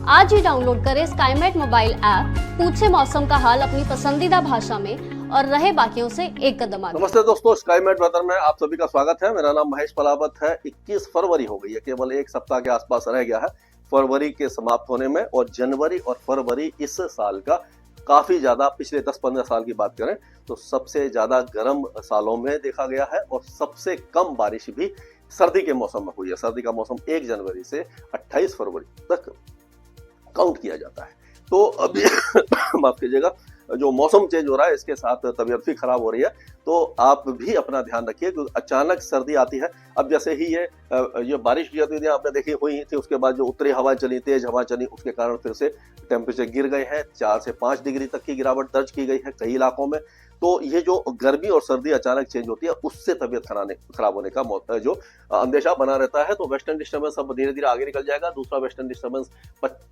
आज ही डाउनलोड करें Skymet mobile app, पूछे मौसम का हाल अपनी पसंदीदा भाषा में और रहे बाकियों से एक कदम आगे। नमस्ते दोस्तों, स्काईमेट वेदर में आप सभी का स्वागत है। मेरा नाम महेश पलावत है। 21 फरवरी हो गई है, केवल एक सप्ताह के आसपास रह गया है फरवरी के समाप्त होने में। और जनवरी और फरवरी इस साल का काफी ज्यादा, पिछले 10-15 साल की बात करें तो सबसे ज्यादा गर्म सालों में देखा गया है। और सबसे कम बारिश भी सर्दी के मौसम में हुई है। सर्दी का मौसम 1 जनवरी से 28 फरवरी तक काउंट किया जाता है। तो अभी माफ कीजिएगा, जो मौसम चेंज हो रहा है इसके साथ तबीयत भी खराब हो रही है, तो आप भी अपना ध्यान रखिए क्योंकि अचानक सर्दी आती है। अब जैसे ही ये बारिश की गतिविधियां आपने देखी हुई थी, उसके बाद जो उत्तरी हवा चली, तेज हवा चली, उसके कारण फिर से टेम्परेचर गिर गए हैं। 4 से 5 डिग्री तक की गिरावट दर्ज की गई है कई इलाकों में। तो ये जो गर्मी और सर्दी अचानक चेंज होती है, उससे तबीयत खराब होने का जो अंदेशा बना रहता है। तो वेस्टर्न डिस्टर्बेंस अब धीरे धीरे आगे निकल जाएगा। दूसरा वेस्टर्न डिस्टर्बेंस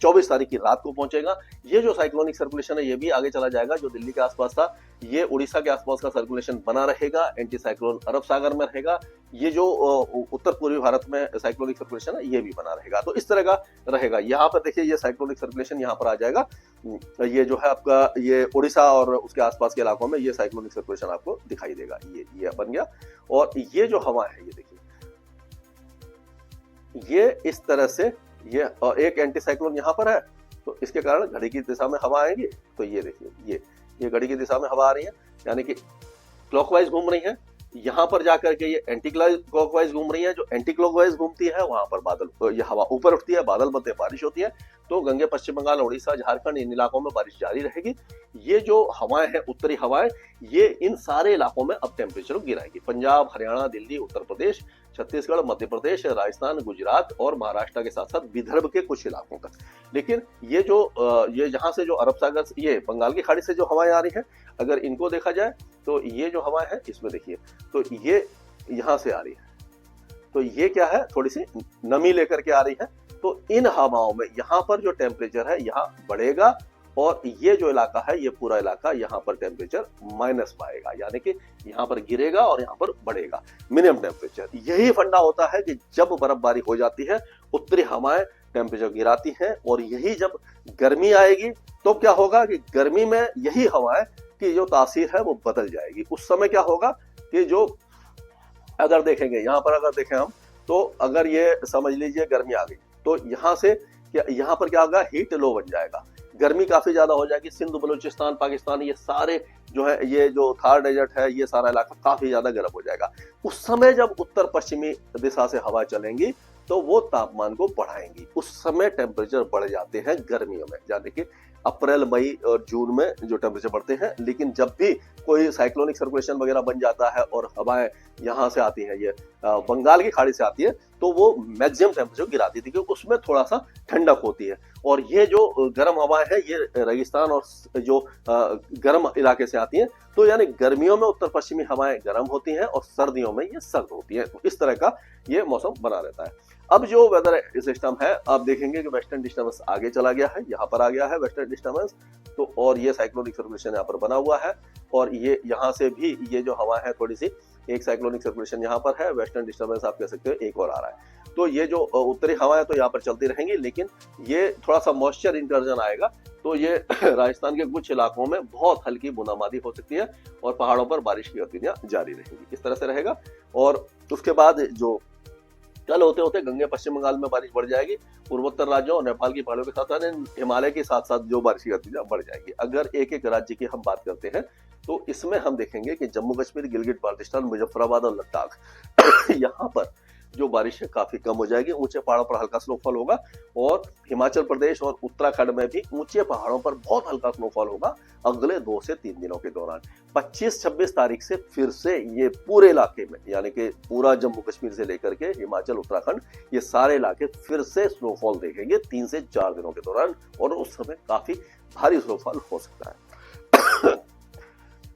24 तारीख की रात को पहुंचेगा। ये जो साइक्लोनिक सर्कुलेशन है ये भी आगे चला जाएगा। जो दिल्ली के आसपास था, ये उड़ीसा के आसपास का सर्कुलेशन बना रहेगा। एंटी साइक्लोन अरब सागर में रहेगा। ये जो उत्तर पूर्वी भारत में साइक्लोनिक सर्कुलेशन है ये भी बना रहेगा। तो इस तरह का रहेगा। यहाँ पर देखिए, ये साइक्लोनिक सर्कुलेशन यहाँ पर आ जाएगा। ये जो है आपका, ये उड़ीसा और उसके आसपास के इलाकों में ये साइक्लोनिक सर्कुलेशन आपको दिखाई देगा। ये बन गया। और ये जो हवा है, ये देखिए, ये इस तरह से, ये एक एंटी साइक्लोन यहाँ पर है, तो इसके कारण घड़ी की दिशा में हवा आएगी। तो ये देखिए, ये घड़ी की दिशा में हवा आ रही है, यानी कि क्लॉकवाइज घूम रही है। यहाँ पर जाकर के ये एंटी क्लॉकवाइज घूम रही है। जो एंटी क्लॉकवाइज घूमती है वहां पर बादल, ये हवा ऊपर उठती है, बादल बनते हैं, बारिश होती है। तो गंगे, पश्चिम बंगाल, उड़ीसा, झारखंड, इन इलाकों में बारिश जारी रहेगी। ये जो हवाएं हैं, उत्तरी हवाएं, ये इन सारे इलाकों में अब टेम्परेचर गिराएगी। पंजाब, हरियाणा, दिल्ली, उत्तर प्रदेश, छत्तीसगढ़, मध्य प्रदेश, राजस्थान, गुजरात और महाराष्ट्र के साथ साथ विदर्भ के कुछ इलाकों तक। लेकिन ये जो ये जहां से जो अरब सागर, ये बंगाल की खाड़ी से जो हवाएं आ रही हैं, अगर इनको देखा जाए तो ये जो हवाएं हैं, इसमें देखिए, तो ये यहां से आ रही है। तो ये क्या है, थोड़ी सी नमी लेकर के आ रही है। तो इन हवाओं में यहाँ पर जो टेम्परेचर है यहाँ बढ़ेगा। और ये जो इलाका है, ये पूरा इलाका, यहाँ पर टेम्परेचर माइनस में आएगा, यानी कि यहाँ पर गिरेगा और यहाँ पर बढ़ेगा मिनिमम टेम्परेचर। यही फंडा होता है कि जब बर्फबारी हो जाती है, उत्तरी हवाएं टेम्परेचर गिराती हैं। और यही जब गर्मी आएगी तो क्या होगा कि गर्मी में यही हवाएं की जो तासीर है वो बदल जाएगी। उस समय क्या होगा कि जो, अगर देखेंगे यहाँ पर, अगर देखें हम, तो अगर ये समझ लीजिए गर्मी आ गई, तो यहाँ से यहाँ पर क्या होगा, हीट लो बन जाएगा। गर्मी काफी ज्यादा हो जाएगी। सिंध, बलूचिस्तान, पाकिस्तान, ये सारे जो है, ये जो थार डेजर्ट है, ये सारा इलाका काफी ज्यादा गर्म हो जाएगा। उस समय जब उत्तर पश्चिमी दिशा से हवा चलेंगी तो वो तापमान को बढ़ाएंगी। उस समय टेम्परेचर बढ़ जाते हैं गर्मियों में, यानी कि अप्रैल, मई और जून में जो टेम्परेचर बढ़ते हैं। लेकिन जब भी कोई साइक्लोनिक सर्कुलेशन वगैरह बन जाता है और हवाएं यहाँ से आती हैं, ये बंगाल की खाड़ी से आती है, तो वो मैक्सिमम टेम्परेचर गिराती थी क्योंकि उसमें थोड़ा सा ठंडक होती है। और ये जो गर्म हवाएं हैं, ये रेगिस्तान और जो गर्म इलाके से आती हैं। तो यानी गर्मियों में उत्तर पश्चिमी हवाएं गर्म होती हैं और सर्दियों में ये सर्द होती हैं। तो इस तरह का ये मौसम बना रहता है। अब जो वेदर सिस्टम है, आप देखेंगे कि वेस्टर्न डिस्टर्बेंस आगे चला गया है, यहाँ पर आ गया है वेस्टर्न डिस्टर्बेंस। तो और ये साइक्लोनिक सर्कुलेशन यहाँ पर बना हुआ है। और ये यहाँ से भी ये जो हवा है, थोड़ी सी, एक साइक्लोनिक सर्कुलेशन यहाँ पर है, वेस्टर्न डिस्टर्बेंस आप कह सकते हो एक और आ रहा है। तो ये जो उत्तरी हवाएं तो यहाँ पर चलती रहेंगी, लेकिन ये थोड़ा सा मॉइस्चर इंटर्जन आएगा। तो ये राजस्थान के कुछ इलाकों में बहुत हल्की बूंदाबांदी हो सकती है और पहाड़ों पर बारिश की गतिविधियां जारी रहेंगी। इस तरह से रहेगा। और उसके बाद जो कल होते होते गंगे, पश्चिम बंगाल में बारिश बढ़ जाएगी। पूर्वोत्तर राज्यों और नेपाल की पहाड़ों के साथ साथ हिमालय के साथ साथ जो बारिश की गतिविधियां बढ़ जाएगी। अगर एक एक राज्य की हम बात करते हैं तो इसमें हम देखेंगे कि जम्मू कश्मीर, गिलगित बाल्टिस्तान, मुजफ्फराबाद और लद्दाख यहाँ पर जो बारिश है काफी कम हो जाएगी। ऊंचे पहाड़ों पर हल्का स्नोफॉल होगा। और हिमाचल प्रदेश और उत्तराखंड में भी ऊंचे पहाड़ों पर बहुत हल्का स्नोफॉल होगा अगले 2 से 3 दिनों के दौरान। 25-26 तारीख से फिर से ये पूरे इलाके में, यानी कि पूरा जम्मू कश्मीर से लेकर के हिमाचल, उत्तराखंड, ये सारे इलाके फिर से स्नोफॉल देखेंगे 3 से 4 दिनों के दौरान। और उस समय काफी भारी स्नोफॉल हो सकता है।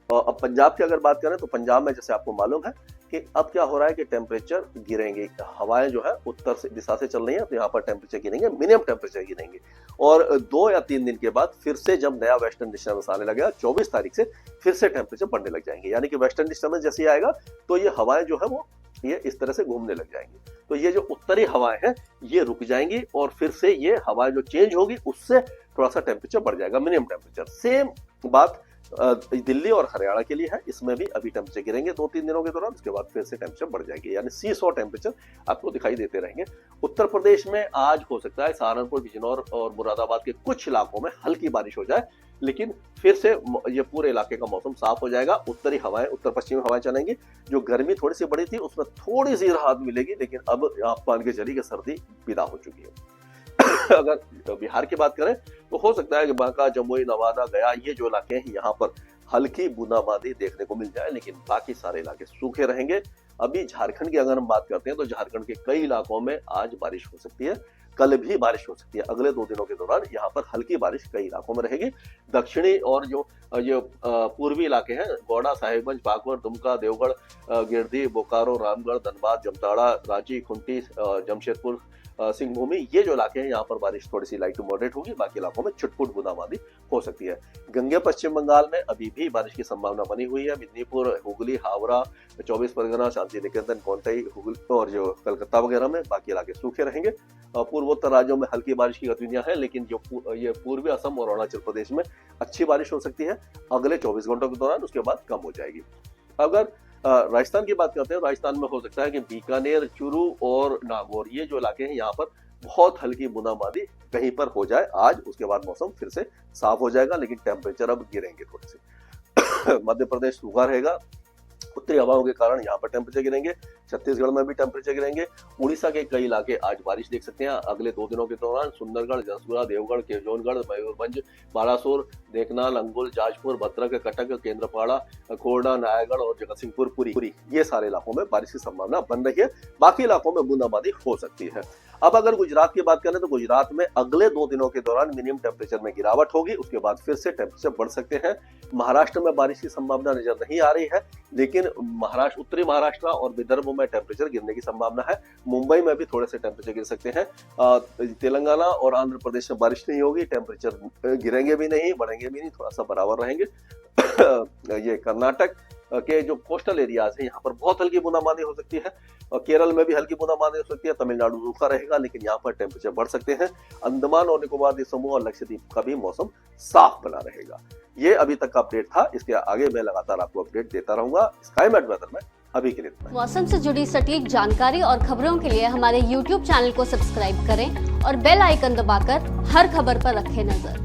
और अब पंजाब की अगर बात करें तो पंजाब में, जैसे आपको मालूम है कि अब क्या हो रहा है कि टेम्परेचर गिरेंगे। हवाएं जो है उत्तर से दिशा से चल रही हैं, तो यहाँ पर टेम्परेचर गिरेंगे, मिनिमम टेम्परेचर गिरेंगे। और 2 या 3 दिन के बाद फिर से जब नया वेस्टर्न डिस्टर्बेंस आने लगेगा, 24 तारीख से फिर से टेम्परेचर बढ़ने लग जाएंगे। यानी कि वेस्टर्न डिस्टर्बेंस जैसे आएगा तो ये हवाएं जो है वो ये इस तरह से घूमने लग जाएंगी। तो ये जो उत्तरी हवाएं हैं ये रुक जाएंगी और फिर से ये हवा जो चेंज होगी उससे थोड़ा सा टेम्परेचर बढ़ जाएगा, मिनिमम टेम्परेचर। सेम बात दिल्ली और हरियाणा के लिए है, इसमें भी अभी टेम्परेचर गिरेंगे 2-3 दिनों के दौरान, उसके बाद फिर से टेम्परेचर बढ़ जाएगी, यानी सी-सॉ टेम्परेचर आपको दिखाई देते रहेंगे। उत्तर प्रदेश में आज हो सकता है सहारनपुर, बिजनौर और मुरादाबाद के कुछ इलाकों में हल्की बारिश हो जाए, लेकिन फिर से ये पूरे इलाके का मौसम साफ हो जाएगा। उत्तरी हवाएं, उत्तर पश्चिमी हवाएं चलेंगी। जो गर्मी थोड़ी सी बढ़ी थी उसमें थोड़ी सी राहत मिलेगी, लेकिन अब आप मान के चलिए कि सर्दी विदा हो चुकी है। अगर बिहार की बात करें तो हो सकता है कि बांका, जमुई, नवादा, गया ये जो इलाके हैं यहाँ पर हल्की बूंदाबांदी देखने को मिल जाए, लेकिन बाकी सारे इलाके सूखे रहेंगे। अभी झारखंड की अगर हम बात करते हैं तो झारखंड के कई इलाकों में आज बारिश हो सकती है, कल भी बारिश हो सकती है। अगले 2 दिनों के दौरान यहाँ पर हल्की बारिश कई इलाकों में रहेगी। दक्षिणी और जो पूर्वी इलाके हैं, गौड़ा, साहिबगंज, बागपत, दुमका, देवगढ़, गिरदी, बोकारो, रामगढ़, धनबाद, जमताड़ा, रांची, खूंटी, जमशेदपुर, सिंहभूमि, ये जो इलाके हैं यहाँ पर बारिश थोड़ी सी लाइट टू मॉडरेट होगी। बाकी इलाकों में छुटपुट बूंदाबांदी हो सकती है। गंगे पश्चिम बंगाल में अभी भी बारिश की संभावना बनी हुई है। मिदनीपुर, हुगली, हावड़ा, 24 परगना, शांति निकेतन, कोंटई, हुगली और जो कलकत्ता वगैरह में बाकी इलाके सूखे रहेंगे। पूर्वोत्तर राज्यों में हल्की बारिश की गतिविधियां हैं, लेकिन जो ये पूर्वी असम और अरुणाचल प्रदेश में अच्छी बारिश हो सकती है अगले 24 घंटों के दौरान, उसके बाद कम हो जाएगी। अगर राजस्थान की बात करते हैं, राजस्थान में हो सकता है कि बीकानेर, चूरू और नागौर ये जो इलाके हैं यहाँ पर बहुत हल्की बूंदाबांदी कहीं पर हो जाए आज, उसके बाद मौसम फिर से साफ हो जाएगा, लेकिन टेम्परेचर अब गिरेंगे थोड़े से। मध्य प्रदेश सूखा रहेगा, उत्तरी हवाओं के कारण यहाँ पर टेम्परेचर गिरेंगे। छत्तीसगढ़ में भी टेम्परेचर गिरेंगे। उड़ीसा के कई इलाके आज बारिश देख सकते हैं अगले 2 दिनों के दौरान। सुंदरगढ़, जसपुरा, देवगढ़, केजोनगढ़, मयूरभंज, बालासोर, देखनाल, अंगुल, जाजपुर, भद्रक, कटक, केंद्रपाड़ा, खोरडा, नायागढ़ और जगतसिंहपुर, पुरी, ये सारे इलाकों में बारिश की संभावना बन रही है। बाकी इलाकों में बूंदाबांदी हो सकती है। अब अगर गुजरात की बात करें तो गुजरात में अगले 2 दिनों के दौरान मिनिमम टेम्परेचर में गिरावट होगी, उसके बाद फिर से टेम्परेचर बढ़ सकते हैं। महाराष्ट्र में बारिश की संभावना नजर नहीं आ रही है, लेकिन उत्तरी महाराष्ट्र और विदर्भ में टेम्परेचर गिरने की संभावना है। मुंबई में भी थोड़े से टेम्परेचर गिर सकते हैं। तेलंगाना और आंध्र प्रदेश में बारिश नहीं होगी, टेम्परेचर गिरेंगे भी नहीं, बढ़ेंगे भी नहीं, थोड़ा सा बराबर रहेंगे। ये कर्नाटक के जो कोस्टल एरियाज है यहाँ पर बहुत हल्की बूंदाबांदी हो सकती है, और केरल में भी हल्की बूंदाबांदी हो सकती है। तमिलनाडु सूखा रहेगा, लेकिन यहाँ पर टेम्परेचर बढ़ सकते हैं। अंडमान और निकोबार द्वीप समूह और लक्षद्वीप का भी मौसम साफ बना रहेगा। ये अभी तक का अपडेट था, इसके आगे मैं लगातार आपको अपडेट देता रहूंगा स्काईमेट वेदर में। अभी के लिए मौसम से जुड़ी सटीक जानकारी और खबरों के लिए हमारे YouTube चैनल को सब्सक्राइब करें और बेल आइकन दबाकर हर खबर पर रखें नजर।